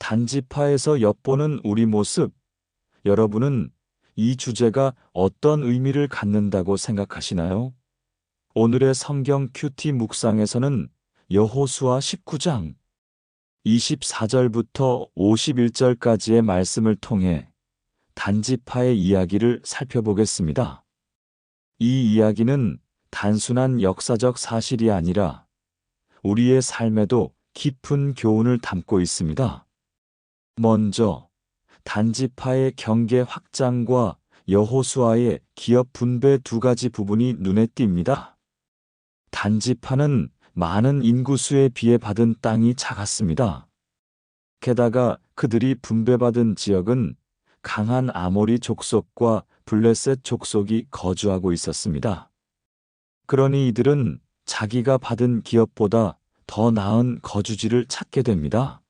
단지파에서 엿보는 우리 모습, 여러분은 이 주제가 어떤 의미를 갖는다고 생각하시나요? 오늘의 성경 큐티 묵상에서는 여호수아 19장 24절부터 51절까지의 말씀을 통해 단지파의 이야기를 살펴보겠습니다. 이 이야기는 단순한 역사적 사실이 아니라 우리의 삶에도 깊은 교훈을 담고 있습니다. 먼저 단지파의 경계 확장과 여호수아의 기업 분배 두 가지 부분이 눈에 띕니다. 단지파는 많은 인구수에 비해 받은 땅이 작았습니다. 게다가 그들이 분배받은 지역은 강한 아모리 족속과 블레셋 족속이 거주하고 있었습니다. 그러니 이들은 자기가 받은 기업보다 더 나은 거주지를 찾게 됩니다.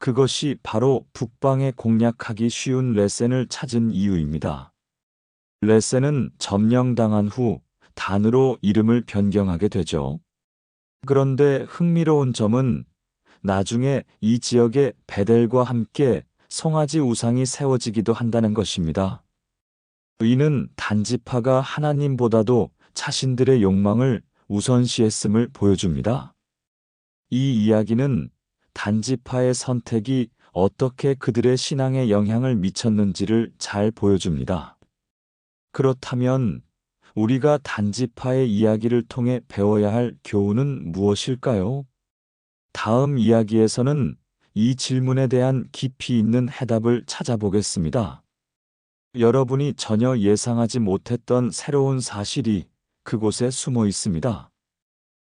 그것이 바로 북방에 공략하기 쉬운 레센을 찾은 이유입니다. 레센은 점령당한 후 단으로 이름을 변경하게 되죠. 그런데 흥미로운 점은 나중에 이 지역에 베델과 함께 송아지 우상이 세워지기도 한다는 것입니다. 이는 단지파가 하나님보다도 자신들의 욕망을 우선시했음을 보여줍니다. 이 이야기는 단지파의 선택이 어떻게 그들의 신앙에 영향을 미쳤는지를 잘 보여줍니다. 그렇다면 우리가 단지파의 이야기를 통해 배워야 할 교훈은 무엇일까요? 다음 이야기에서는 이 질문에 대한 깊이 있는 해답을 찾아보겠습니다. 여러분이 전혀 예상하지 못했던 새로운 사실이 그곳에 숨어 있습니다.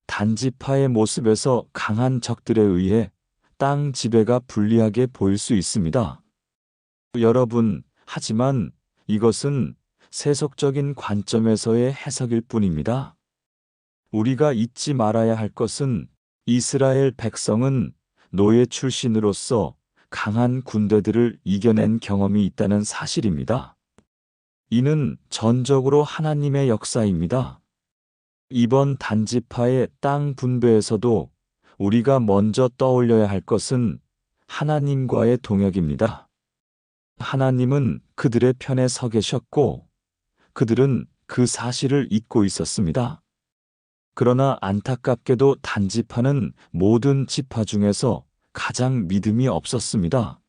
단지파의 모습에서 강한 적들에 의해 땅 지배가 불리하게 보일 수 있습니다. 여러분, 하지만 이것은 세속적인 관점에서의 해석일 뿐입니다. 우리가 잊지 말아야 할 것은 이스라엘 백성은 노예 출신으로서 강한 군대들을 이겨낸 경험이 있다는 사실입니다. 이는 전적으로 하나님의 역사입니다. 이번 단지파의 땅 분배에서도 우리가 먼저 떠올려야 할 것은 하나님과의 동역입니다. 하나님은 그들의 편에 서 계셨고 그들은 그 사실을 잊고 있었습니다. 그러나 안타깝게도 단지파는 모든 지파 중에서 가장 믿음이 없었습니다.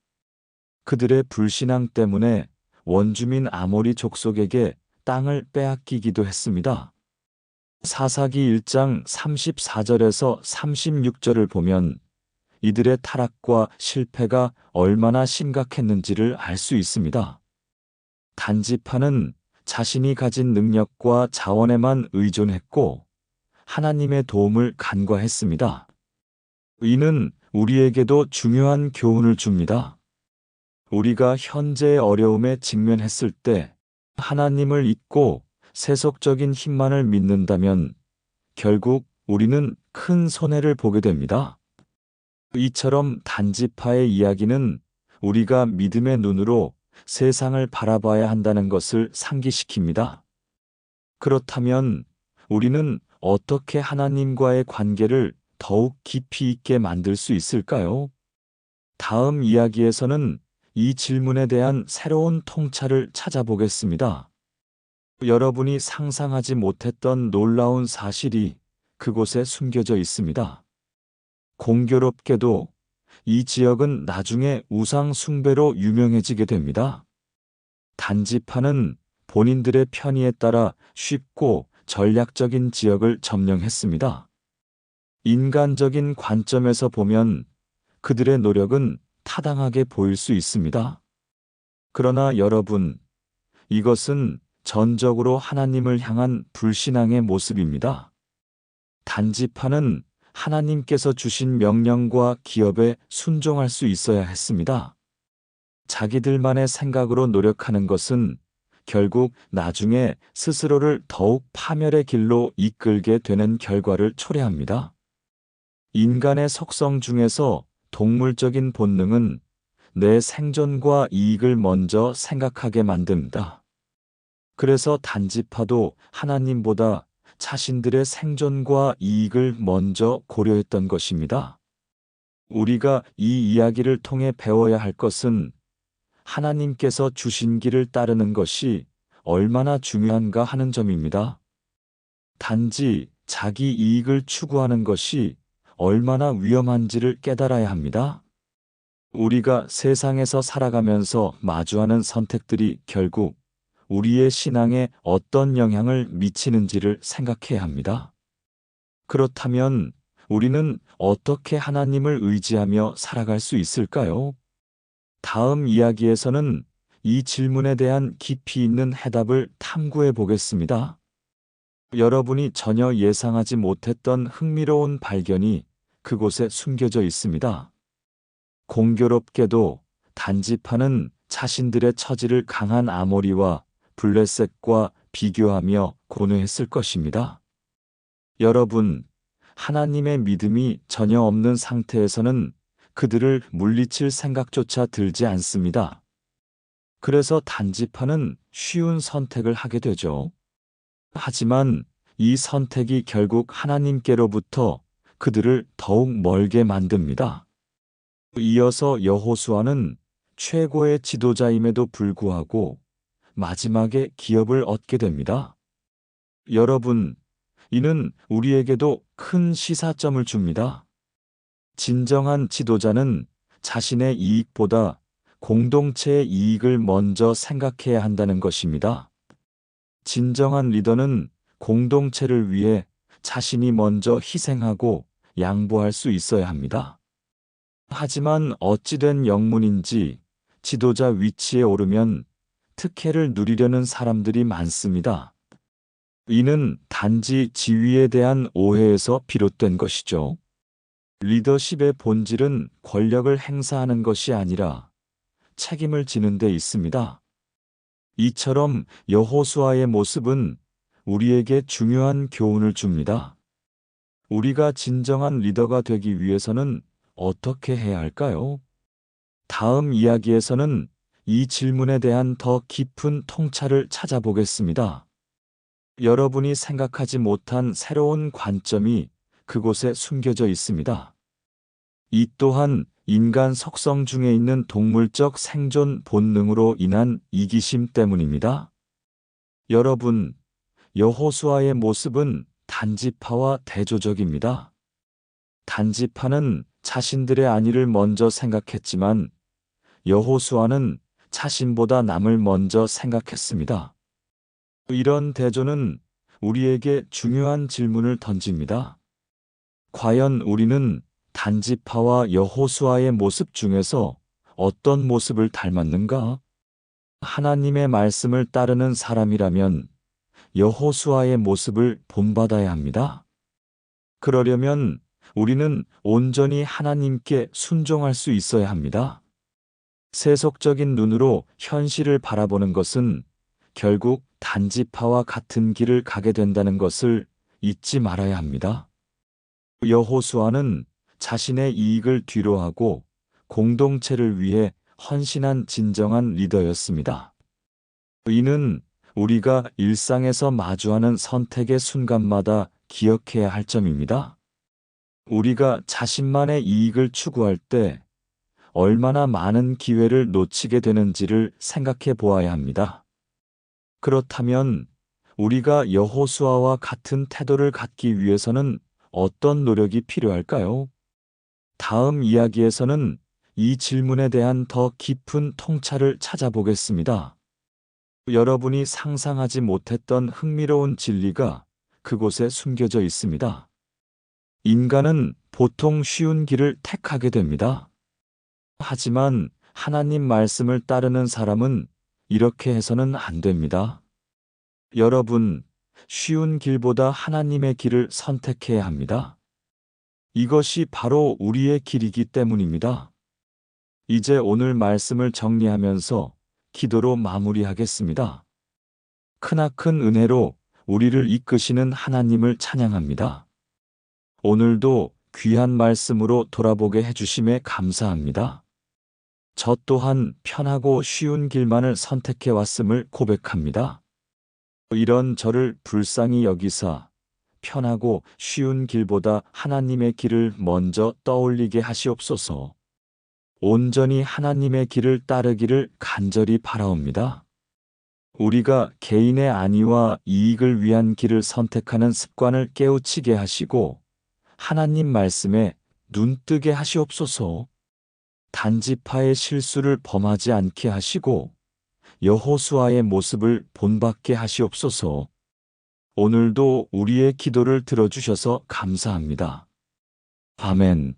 그들의 불신앙 때문에 원주민 아모리 족속에게 땅을 빼앗기기도 했습니다. 사사기 1장 34절에서 36절을 보면 이들의 타락과 실패가 얼마나 심각했는지를 알 수 있습니다. 단지파는 자신이 가진 능력과 자원에만 의존했고 하나님의 도움을 간과했습니다. 이는 우리에게도 중요한 교훈을 줍니다. 우리가 현재의 어려움에 직면했을 때 하나님을 잊고 세속적인 힘만을 믿는다면 결국 우리는 큰 손해를 보게 됩니다. 이처럼 단지파의 이야기는 우리가 믿음의 눈으로 세상을 바라봐야 한다는 것을 상기시킵니다. 그렇다면 우리는 어떻게 하나님과의 관계를 더욱 깊이 있게 만들 수 있을까요? 다음 이야기에서는 이 질문에 대한 새로운 통찰을 찾아보겠습니다. 여러분이 상상하지 못했던 놀라운 사실이 그곳에 숨겨져 있습니다. 공교롭게도 이 지역은 나중에 우상 숭배로 유명해지게 됩니다. 단지파는 본인들의 편의에 따라 쉽고 전략적인 지역을 점령했습니다. 인간적인 관점에서 보면 그들의 노력은 타당하게 보일 수 있습니다. 그러나 여러분, 이것은 전적으로 하나님을 향한 불신앙의 모습입니다. 단지파는 하나님께서 주신 명령과 기업에 순종할 수 있어야 했습니다. 자기들만의 생각으로 노력하는 것은 결국 나중에 스스로를 더욱 파멸의 길로 이끌게 되는 결과를 초래합니다. 인간의 속성 중에서 동물적인 본능은 내 생존과 이익을 먼저 생각하게 만듭니다. 그래서 단지파도 하나님보다 자신들의 생존과 이익을 먼저 고려했던 것입니다. 우리가 이 이야기를 통해 배워야 할 것은 하나님께서 주신 길을 따르는 것이 얼마나 중요한가 하는 점입니다. 단지 자기 이익을 추구하는 것이 얼마나 위험한지를 깨달아야 합니다. 우리가 세상에서 살아가면서 마주하는 선택들이 결국 우리의 신앙에 어떤 영향을 미치는지를 생각해야 합니다. 그렇다면 우리는 어떻게 하나님을 의지하며 살아갈 수 있을까요? 다음 이야기에서는 이 질문에 대한 깊이 있는 해답을 탐구해 보겠습니다. 여러분이 전혀 예상하지 못했던 흥미로운 발견이 그곳에 숨겨져 있습니다. 공교롭게도 단지파는 자신들의 처지를 강한 아모리와 블레셋과 비교하며 고뇌했을 것입니다. 여러분, 하나님의 믿음이 전혀 없는 상태에서는 그들을 물리칠 생각조차 들지 않습니다. 그래서 단지파는 쉬운 선택을 하게 되죠. 하지만 이 선택이 결국 하나님께로부터 그들을 더욱 멀게 만듭니다. 이어서 여호수아는 최고의 지도자임에도 불구하고 마지막에 기업을 얻게 됩니다. 여러분, 이는 우리에게도 큰 시사점을 줍니다. 진정한 지도자는 자신의 이익보다 공동체의 이익을 먼저 생각해야 한다는 것입니다. 진정한 리더는 공동체를 위해 자신이 먼저 희생하고 양보할 수 있어야 합니다. 하지만 어찌된 영문인지 지도자 위치에 오르면 특혜를 누리려는 사람들이 많습니다. 이는 단지 지위에 대한 오해에서 비롯된 것이죠. 리더십의 본질은 권력을 행사하는 것이 아니라 책임을 지는 데 있습니다. 이처럼 여호수아의 모습은 우리에게 중요한 교훈을 줍니다. 우리가 진정한 리더가 되기 위해서는 어떻게 해야 할까요? 다음 이야기에서는 이 질문에 대한 더 깊은 통찰을 찾아보겠습니다. 여러분이 생각하지 못한 새로운 관점이 그곳에 숨겨져 있습니다. 이 또한 인간 속성 중에 있는 동물적 생존 본능으로 인한 이기심 때문입니다. 여러분, 여호수아의 모습은 단지파와 대조적입니다. 단지파는 자신들의 안위를 먼저 생각했지만 여호수아는 자신보다 남을 먼저 생각했습니다. 이런 대조는 우리에게 중요한 질문을 던집니다. 과연 우리는 단지파와 여호수아의 모습 중에서 어떤 모습을 닮았는가? 하나님의 말씀을 따르는 사람이라면 여호수아의 모습을 본받아야 합니다. 그러려면 우리는 온전히 하나님께 순종할 수 있어야 합니다. 세속적인 눈으로 현실을 바라보는 것은 결국 단지파와 같은 길을 가게 된다는 것을 잊지 말아야 합니다. 여호수아는 자신의 이익을 뒤로하고 공동체를 위해 헌신한 진정한 리더였습니다. 이는 우리가 일상에서 마주하는 선택의 순간마다 기억해야 할 점입니다. 우리가 자신만의 이익을 추구할 때 얼마나 많은 기회를 놓치게 되는지를 생각해 보아야 합니다. 그렇다면 우리가 여호수아와 같은 태도를 갖기 위해서는 어떤 노력이 필요할까요? 다음 이야기에서는 이 질문에 대한 더 깊은 통찰을 찾아보겠습니다. 여러분이 상상하지 못했던 흥미로운 진리가 그곳에 숨겨져 있습니다. 인간은 보통 쉬운 길을 택하게 됩니다. 하지만 하나님 말씀을 따르는 사람은 이렇게 해서는 안 됩니다. 여러분, 쉬운 길보다 하나님의 길을 선택해야 합니다. 이것이 바로 우리의 길이기 때문입니다. 이제 오늘 말씀을 정리하면서 기도로 마무리하겠습니다. 크나큰 은혜로 우리를 이끄시는 하나님을 찬양합니다. 오늘도 귀한 말씀으로 돌아보게 해주심에 감사합니다. 저 또한 편하고 쉬운 길만을 선택해 왔음을 고백합니다. 이런 저를 불쌍히 여기사 편하고 쉬운 길보다 하나님의 길을 먼저 떠올리게 하시옵소서. 온전히 하나님의 길을 따르기를 간절히 바라옵니다. 우리가 개인의 안위와 이익을 위한 길을 선택하는 습관을 깨우치게 하시고 하나님 말씀에 눈뜨게 하시옵소서. 단지파의 실수를 범하지 않게 하시고 여호수아의 모습을 본받게 하시옵소서. 오늘도 우리의 기도를 들어주셔서 감사합니다. 아멘.